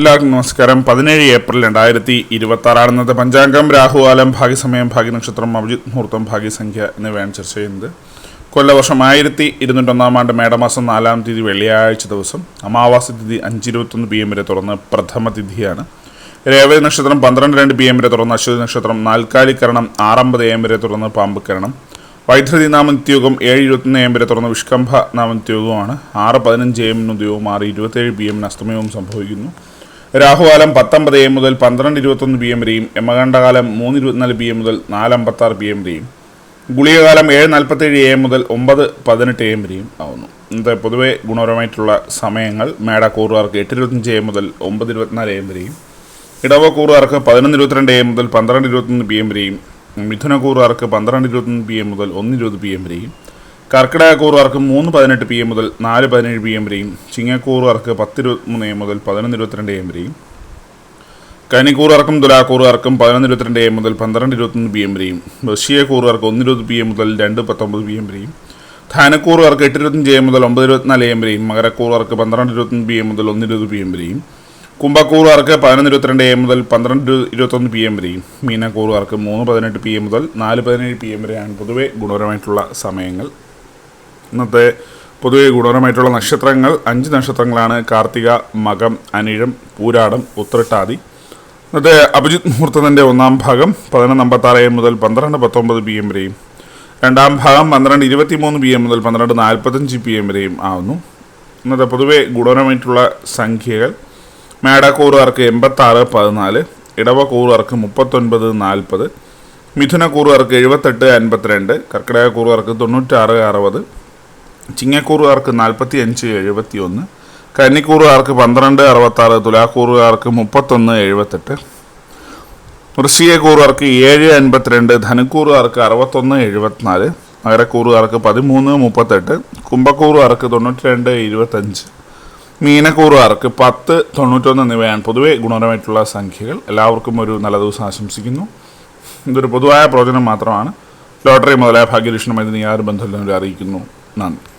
എല്ലാവർക്കും നമസ്കാരം. 17 ഏപ്രിൽ 2026 ഇന്നത്തെ പഞ്ചാംഗം, രാഹുകാലം, ഭാഗ്യസമയം, ഭാഗ്യനക്ഷത്രം, അഭിജിത് മുഹൂർത്തം, ഭാഗ്യസംഖ്യ എന്നിവയാണ് ചർച്ച ചെയ്യുന്നത്. കൊല്ലവർഷം 1201 ആണ്ട് മേടമാസം 4-ാം തീയതി വെള്ളിയാഴ്ച ദിവസം, അമാവാസി തിഥി 5:21 PM വരെ തുറന്ന് പ്രഥമ തിഥിയാണ്. രേവതി നക്ഷത്രം 12:02 PM വരെ തുറന്ന് അശ്വതി നക്ഷത്രം, നാൽക്കാലിക്കരണം 6:50 AM വരെ തുറന്ന് പാമ്പുക്കരണം, വൈദ്യുതി നാമനിത്യോഗം 7:21 AM വരെ തുറന്ന് വിഷ്കംഭ നാമനിത്യോഗമാണ്. 6:15 AM ഉദ്യോഗവും 6:27 PM അസ്തമയവും സംഭവിക്കുന്നു. രാഹുകാലം 10:50 AM മുതൽ 12:21 PM വരെയും, യമകണ്ഠകാലം 3:24 PM മുതൽ 4:56 PM വരെയും, ഗുളികകാലം 7:47 AM മുതൽ 9:18 AM വരെയും ആവുന്നു. ഇന്നത്തെ പൊതുവെ ഗുണപരമായിട്ടുള്ള സമയങ്ങൾ: മേടക്കൂറുകാർക്ക് 8:25 AM മുതൽ 9:24 AM വരെയും, ഇടവക്കൂറുകാർക്ക് 11:22 AM മുതൽ 12:21 PM വരെയും, മിഥുനക്കൂറുകാർക്ക് 12:21 PM മുതൽ 1:20 PM വരെയും, കർക്കിടകക്കൂറുകാർക്ക് 3:18 PM മുതൽ 4:17 PM വരെയും, ചിങ്ങക്കൂറുകാർക്ക് 10:23 AM മുതൽ 11:22 AM വരെയും, കന്നിക്കൂറുകാർക്കും തുലാക്കൂറുകാർക്കും 11:22 AM മുതൽ 12:21 PM വരെയും, വൃശ്ചികക്കൂറുകാർക്ക് 1:20 PM മുതൽ 2:19 PM വരെയും, ധനുക്കൂറുകാർക്ക് 8:25 AM മുതൽ 9:24 AM വരെയും, മകരക്കൂറുകാർക്ക് 12:21 PM മുതൽ 1:20 PM വരെയും, കുംഭക്കൂറുകാർക്ക് 11:22 AM മുതൽ 12:21 PM വരെയും, മീനക്കൂറുകാർക്ക് 3:18 PM മുതൽ 4:17 PM വരെയാണ് പൊതുവെ ഗുണപരമായിട്ടുള്ള സമയങ്ങൾ. ഇന്നത്തെ പൊതുവെ ഗുണപരമായിട്ടുള്ള നക്ഷത്രങ്ങൾ 5 നക്ഷത്രങ്ങളാണ്: കാർത്തിക, മകം, അനിഴം, പൂരാടം, ഉത്രട്ടാതി. ഇന്നത്തെ അഭിജിത് മുഹൂർത്തത്തിൻ്റെ 1-ാം ഭാഗം 11:56 AM മുതൽ 12:19 PM വരെയും, 2-ാം ഭാഗം 12:23 PM മുതൽ 12:45 PM വരെയും ആവുന്നു. ഇന്നത്തെ പൊതുവെ ഗുണപരമായിട്ടുള്ള സംഖ്യകൾ: മേടക്കൂറുകാർക്ക് 86-14, ഇടവക്കൂറുകാർക്ക് 39-40, മിഥുനക്കൂറുകാർക്ക് 78-52, കർക്കിടകക്കൂറുകാർക്ക് 96-60, ചിങ്ങക്കൂറുകാർക്ക് 45-71, കന്നിക്കൂറുകാർക്ക് 12-66, തുലാക്കൂറുകാർക്ക് 31-78, വൃശ്ചികക്കൂറുകാർക്ക് 7-52, ധനുക്കൂറുകാർക്ക് 61-74, മകരക്കൂറുകാർക്ക് 13-38, കുംഭക്കൂറുകാർക്ക് 92-25, മീനക്കൂറുകാർക്ക് 10-91 എന്നിവയാണ് പൊതുവെ ഗുണപരമായിട്ടുള്ള സംഖ്യകൾ. എല്ലാവർക്കും ഒരു നല്ല ദിവസം ആശംസിക്കുന്നു. ഇതൊരു പൊതുവായ പ്രവചനം മാത്രമാണ്. ലോട്ടറി മുതലായ ഭാഗ്യലക്ഷണമായി യാതൊരു ബന്ധമില്ലെന്ന് അറിയിക്കുന്നു. നന്ദി.